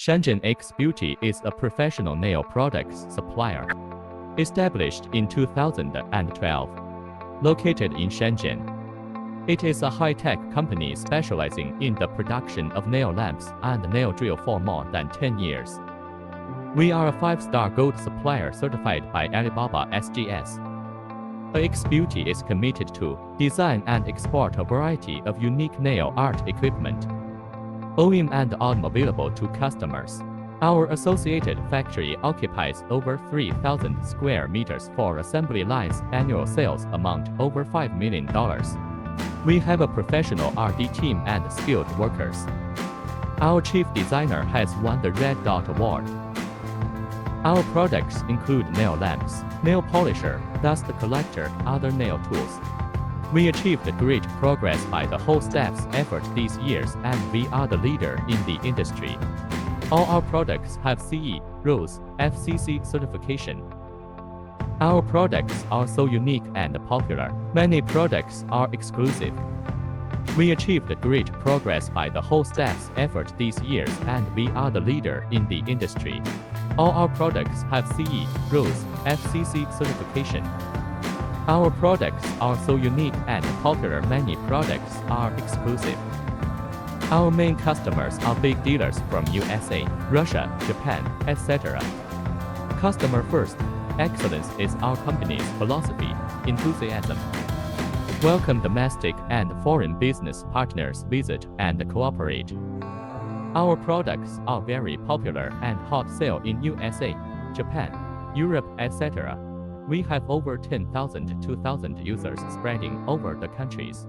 Shenzhen Iksbeauty is a professional nail products supplier. Established in 2012. Located in Shenzhen. It is a high-tech company specializing in the production of nail lamps and nail drill for more than 10 years. We are a 5-star gold supplier certified by Alibaba SGS. Iksbeauty is committed to design and export a variety of unique nail art equipment, OEM and automobilable to customers. Our associated factory occupies over 3,000 square meters for assembly lines. Annual sales amount over $5 million. We have a professional R&D team and skilled workers. Our chief designer has won the Red Dot Award. Our products include nail lamps, nail polisher, dust collector, other nail tools. We achieved great progress by the whole staff's effort these years, and we are the leader in the industry. All our products have CE, RoHS, FCC certification. Our products are so unique and popular. Many products are exclusive. We achieved great progress by the whole staff's effort these years, and we are the leader in the industry. All our products have CE, RoHS, FCC certification. Our products are so unique and popular. Many products are exclusive. Our main customers are big dealers from USA, Russia, Japan, etc. Customer first. Excellence is our company's philosophy. Enthusiasm. Welcome domestic and foreign business partners visit and cooperate. Our products are very popular and hot sale in USA, Japan, Europe, etc. We have over 10,000 to 2,000 users spreading over the countries.